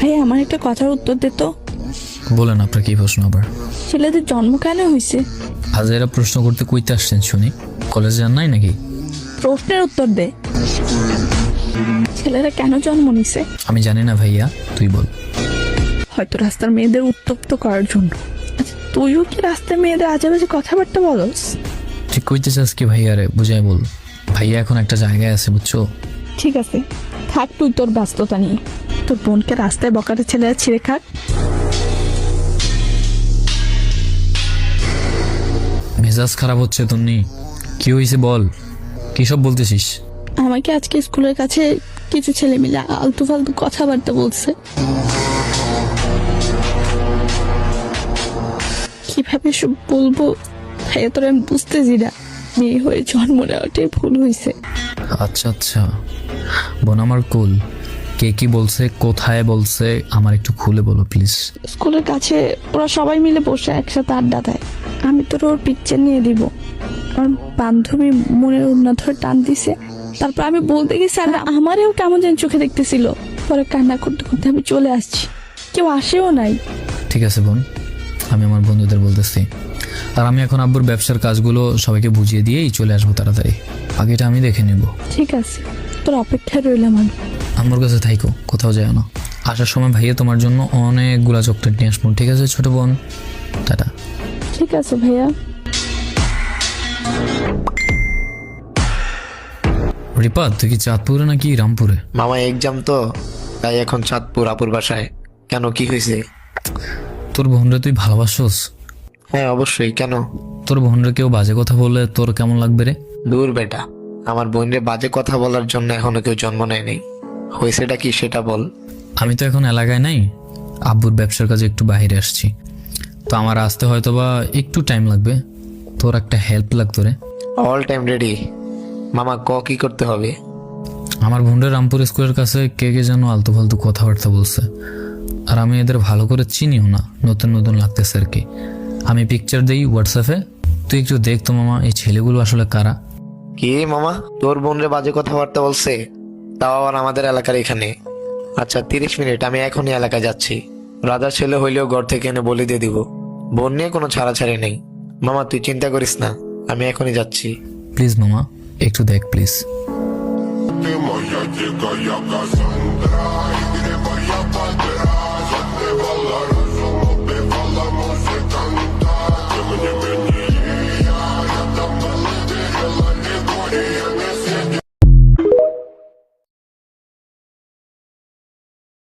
ভাই আমার একটা কথার উত্তর দে তো। বলেন আপনার কি প্রশ্ন আবার? ছেলেদের জন্ম কেন হয়েছে? আজ এরা প্রশ্ন করতে কইতে আসছেন শুনি? কলেজে যান নাই নাকি? প্রশ্নের উত্তর দে। ছেলেরা কেন জন্ম নিছে? আমি জানি না ভাইয়া, তুই বল। হয়তো রাস্তার মেয়েদের উত্তপ্ত করার জন্য। আচ্ছা তুইও কি রাস্তার মেয়েদের আজে বাজে কথাবার্তা বলস? ঠিক কইতে চাস কি ভাইয়া? রে বুঝাই বল। ভাইয়া এখন একটা জায়গায় আছে বুঝছো। ঠিক আছে থাক তুই তোর ব্যস্ততা নিয়ে। তোর বোনকে রাস্তায় বকাটে ছেলেরা ছিঁড়ে খাক। মেজাজ খারাপ হচ্ছে তন্নি, কি হয়েছে বল, কি সব বলতেছিস? আমাকে আজকে স্কুলের কাছে কিছু ছেলে মিলে আলতু ফালতু কথাবার্তা বলছে। কিভাবে সব বলবো ভাইয়া তোর আমি বুঝতেছি না। মেয়ে হয়ে জন্ম নেওয়াটাই ভুল হয়েছে। আচ্ছা আচ্ছা বোন আমার কুল, কে কি বলছে, কোথায় বলছে, আমার একটু খুলে বলো প্লিজ। স্কুলের কাছে ওরা সবাই মিলে বসে একসাথে আড্ডা দেয়। আমি তোর ওর পিকচার নিয়ে দিব। আমার বান্ধবী মনের উন্না ধরে টান দিছে। তারপর আমি বলতে গেছি আর আমারও কেমন যেন চোখে দেখতেছিল। পরে কান্না করতে করতে আমি চলে আসছি, কেউ আসেও নাই। ঠিক আছে বোন, আমি আমার বন্ধুদের বলতেছি। আর আমি এখন আব্বুর ব্যবসার কাজগুলো সবাইকে বুঝিয়ে দিয়েই চলে আসবো তাড়াতাড়ি। বাকিটা আমি দেখে নিব। ঠিক আছে তোর অপেক্ষায় রইলাম আমি। আমার কাছে থাইকো, কোথাও যায় না। আসার সময় ভাইয়া তোমার জন্য অনেকগুলা চকলেট নিয়ে আসবো, ঠিক আছে ছোট বোন? টাটা। ঠিক আছে ভাইয়া। রিপা তুই কি চাঁদপুরে নাকি রামপুরে? মামা এক্সাম তো, তাই এখন চাঁদপুর আপুর বাসায়। কেন, কি হয়েছে? তোর বোনরে তুই ভালোবাসোস? হ্যাঁ অবশ্যই, কেন? তোর বোনরে কেউ বাজে কথা বললে তোর কেমন লাগবে রে? দূর বেটা, আমার বোনরে বাজে কথা বলার জন্য এখনো কেউ জন্ম নেয়নি। হয়েছেটা কি সেটা বল। আমি তো এখন এলাকায় নাই, আব্বুর ব্যবসার কাজে একটু বাইরে আসছি, তো আমার আসতে হয়তো বা একটু টাইম লাগবে। তোর একটা হেল্প লাগতো রে। অল টাইম রেডি মামা, কি করতে হবে? আমার বোনরে রামপুর স্কুলের কাছে কে কে যেন আলতু ফালতু কথাবার্তা বলছে, আর আমি এদের ভালো করে চিনিও না, নতুন নতুন লাগতেছে আর কি। আমি পিকচার দেই হোয়াটসঅ্যাপে, তুই একটু দেখ তো মামা এই ছেলেগুলো আসলে কারা। কি মামা, তোর বোনরে বাজে কথাবার্তা বলছে? তাও আবার আমাদের এলাকার এখানে? আচ্ছা 30 মিনিট, আমি এখনই এলাকায় যাচ্ছি। রাজার ছেলে হইলেও ঘর থেকে এনে বলে দিয়ে দিব। বোন নিয়ে কোনো ছাড়াছাড়ি নেই। মামা তুই চিন্তা করিস না, আমি এখনই যাচ্ছি। প্লিজ মামা একটু দেখ প্লিজ। Ты моя дикая Кассандра.